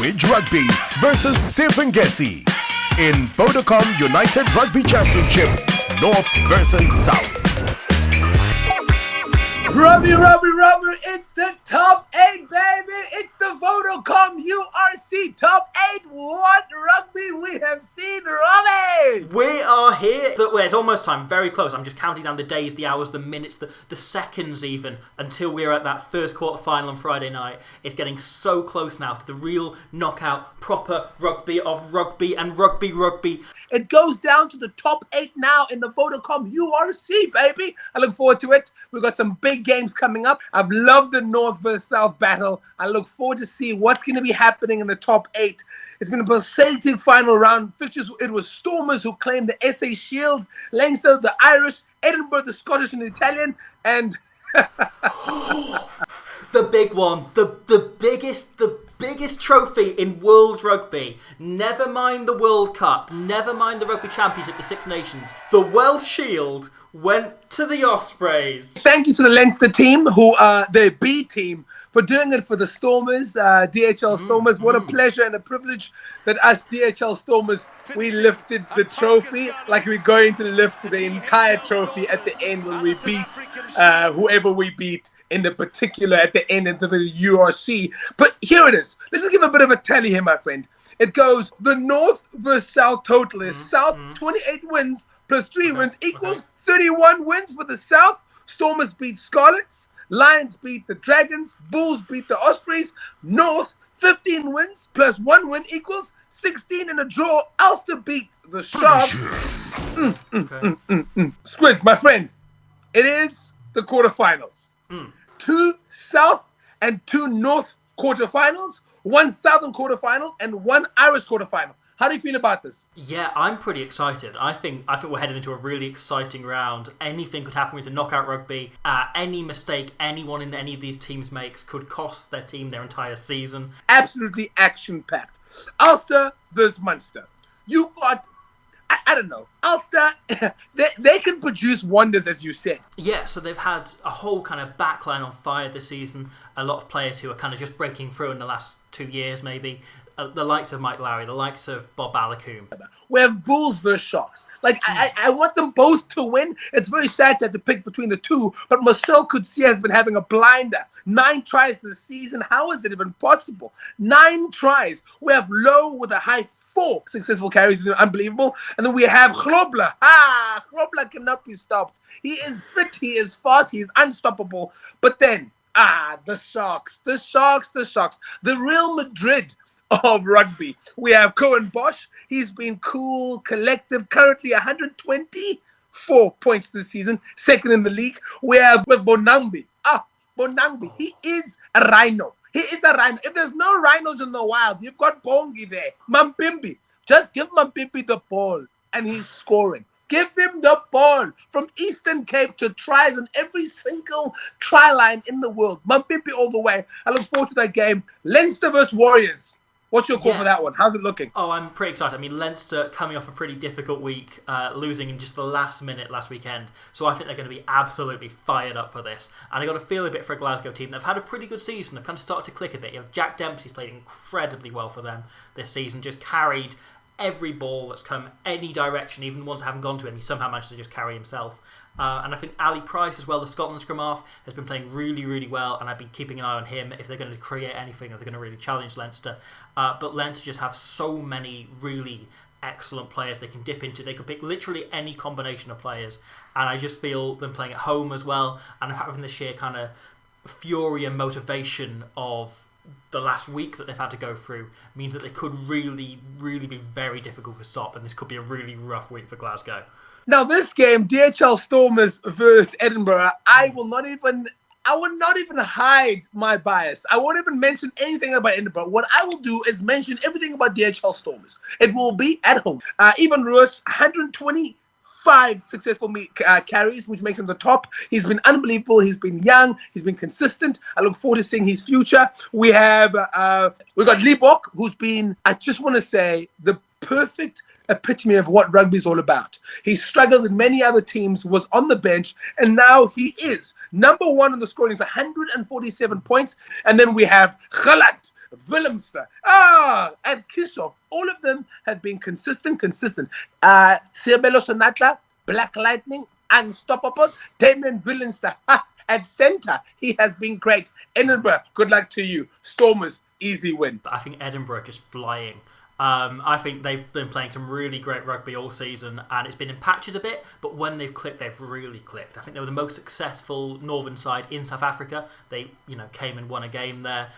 Squidge Rugby versus Siv Ngesi in Vodacom United Rugby Championship, North versus South. Rugby, it's the top 8, baby! It's the Vodacom URC top 8. What rugby we have seen, Robbie! We are here. It's almost time, very close. I'm just counting down the days, the hours, the minutes, the seconds even, until we're at that first quarter-final on Friday night. It's getting so close now to the real knockout, proper rugby of rugby and rugby. It goes down to the top 8 now in the Vodacom URC, baby. I look forward to it. We've got some big games coming up. I've loved the North versus South battle. I look forward to see what's going to be happening in the top 8. It's been a pulsating final round. Fixtures, it was Stormers who claimed the SA Shield, Leinster, the Irish, Edinburgh, the Scottish and the Italian, and... the big one, the biggest trophy in world rugby. Never mind the World Cup, never mind the Rugby Championship, the Six Nations. The Welsh Shield went to the Ospreys. Thank you to the Leinster team, who are the B team, for doing it for the Stormers, DHL Stormers. What a pleasure and a privilege that us DHL Stormers, we lifted the trophy like we're going to lift the entire trophy at the end when we beat whoever we beat in the particular at the end of the URC. But here it is. Let's just give a bit of a tally here, my friend. It goes, the North versus South total is South 28 wins plus 3 wins equals 31 wins for the South. Stormers beat Scarlets. Lions beat the Dragons. Bulls beat the Ospreys. North, 15 wins plus 1 win equals 16 in a draw. Ulster beat the Sharks. Squidge, my friend, it is the quarterfinals. 2 South and 2 North quarterfinals, 1 Southern quarterfinal, and 1 Irish quarterfinal. How do you feel about this? Yeah, I'm pretty excited. I think we're headed into a really exciting round. Anything could happen with the knockout rugby. Any mistake anyone in any of these teams makes could cost their team their entire season. Absolutely action-packed. Ulster versus Munster. You got, I don't know, Ulster, they can produce wonders, as you said. Yeah, so they've had a whole kind of backline on fire this season. A lot of players who are kind of just breaking through in the last 2 years, maybe. The likes of Mike Lowry, the likes of Bob Balakoom. We have Bulls versus Sharks. I want them both to win. It's very sad to have to pick between the two, but Marcel Coetzee has been having a blinder. 9 tries this season. How is it even possible? 9 tries. We have Lowe with a high 4 successful carries. Unbelievable. And then we have Chlobla. Chlobla cannot be stopped. He is fit. He is fast. He is unstoppable. But then, the Sharks. The Real Madrid of rugby. We have Cohen Bosch. He's been cool, collective, currently 124 points this season, second in the league. We have Bonambi. Bonambi. He is a rhino. If there's no rhinos in the wild, you've got Bongi there. Mampimbi. Just give Mampimbi the ball and he's scoring. Give him the ball from Eastern Cape to tries on every single try line in the world. Mampimbi all the way. I look forward to that game. Leinster versus Warriors. What's your call for that one? How's it looking? Oh, I'm pretty excited. I mean, Leinster coming off a pretty difficult week, losing in just the last minute last weekend. So I think they're going to be absolutely fired up for this. And I got to feel a bit for a Glasgow team. They've had a pretty good season. They've kind of started to click a bit. You know, Jack Dempsey's played incredibly well for them this season. Just carried every ball that's come any direction, even the ones that haven't gone to him. He somehow managed to just carry himself. And I think Ali Price as well, the Scotland scrum half, has been playing really, really well, and I'd be keeping an eye on him if they're going to create anything, if they're going to really challenge Leinster. But Leinster just have so many really excellent players they can dip into. They could pick literally any combination of players, and I just feel them playing at home as well, and having the sheer kind of fury and motivation of the last week that they've had to go through means that they could really, really be very difficult to stop, and this could be a really rough week for Glasgow. Now, this game, DHL Stormers versus Edinburgh, I will not even hide my bias. I won't even mention anything about Edinburgh. What I will do is mention everything about DHL Stormers. It will be at home. Evan Roos, 125 successful carries, which makes him the top. He's been unbelievable. He's been young. He's been consistent. I look forward to seeing his future. We got Liebok, who's been, I just want to say, the perfect epitome of what rugby is all about. He struggled in many other teams, was on the bench, and now he is number 1 in the scoring. He's 147 points. And then we have Khalat Willemster, and Kishoff. All of them have been consistent. Siabelo Sonatla, Black Lightning, unstoppable. Damien Willemster, at centre, he has been great. Edinburgh, good luck to you. Stormers, easy win. But I think Edinburgh just flying. I think they've been playing some really great rugby all season, and it's been in patches a bit, but when they've clicked, they've really clicked. I think they were the most successful northern side in South Africa. They, came and won a game there,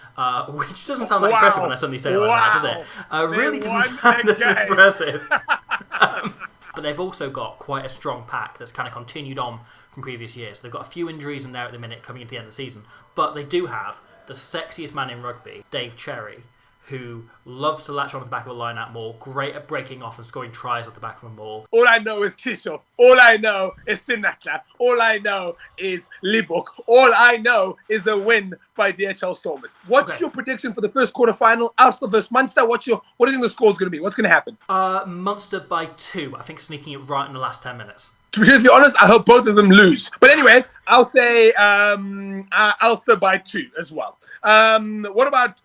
which doesn't sound that impressive when I suddenly say it like that, does it? Really doesn't sound as impressive. But they've also got quite a strong pack that's kind of continued on from previous years. They've got a few injuries in there at the minute coming into the end of the season, but they do have the sexiest man in rugby, Dave Cherry, who loves to latch on to the back of a line-out maul, great at breaking off and scoring tries off the back of a maul. All I know is Kishoff. All I know is Sinatla. All I know is Libok. All I know is a win by DHL Stormers. What's your prediction for the first quarterfinal? Ulster versus Munster. What do you think the score's going to be? What's going to happen? Munster by 2. I think sneaking it right in the last 10 minutes. To be honest, I hope both of them lose. But anyway, I'll say Ulster by 2 as well. What about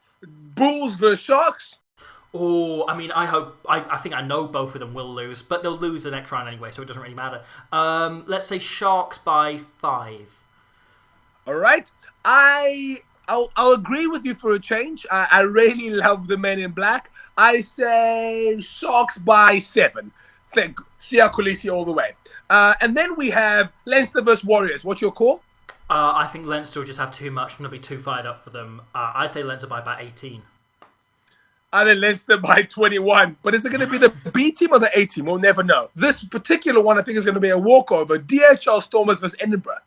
Bulls versus Sharks? Oh, I mean, I think I know both of them will lose, but they'll lose the next round anyway, so it doesn't really matter. Let's say Sharks by 5. All right. I'll agree with you for a change. I really love the men in black. I say Sharks by 7. Thank Sia Kolisi all the way. And then we have Leinster versus Warriors. What's your call? I think Leinster will just have too much and it'll be too fired up for them. I'd say Leinster by about 18. I think Leinster by 21. But is it going to be the B team or the A team? We'll never know. This particular one, I think, is going to be a walkover. DHL Stormers versus Edinburgh.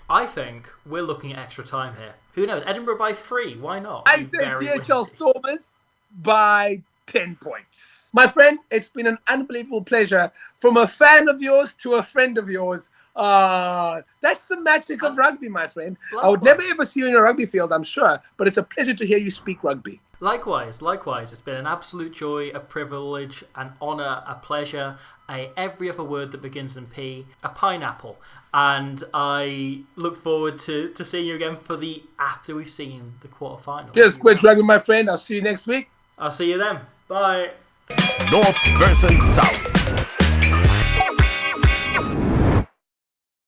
I think we're looking at extra time here. Who knows? Edinburgh by 3. Why not? I say DHL Stormers by 10 points. My friend, it's been an unbelievable pleasure. From a fan of yours to a friend of yours. That's the magic of rugby, my friend. Likewise. I would never ever see you in a rugby field, I'm sure, but it's a pleasure to hear you speak rugby. Likewise. It's been an absolute joy, a privilege, an honour, a pleasure, every other word that begins in P, a pineapple. And I look forward to seeing you again after we've seen the quarterfinals. Cheers, Squidge Rugby, my friend. I'll see you next week. I'll see you then. Bye. North versus South.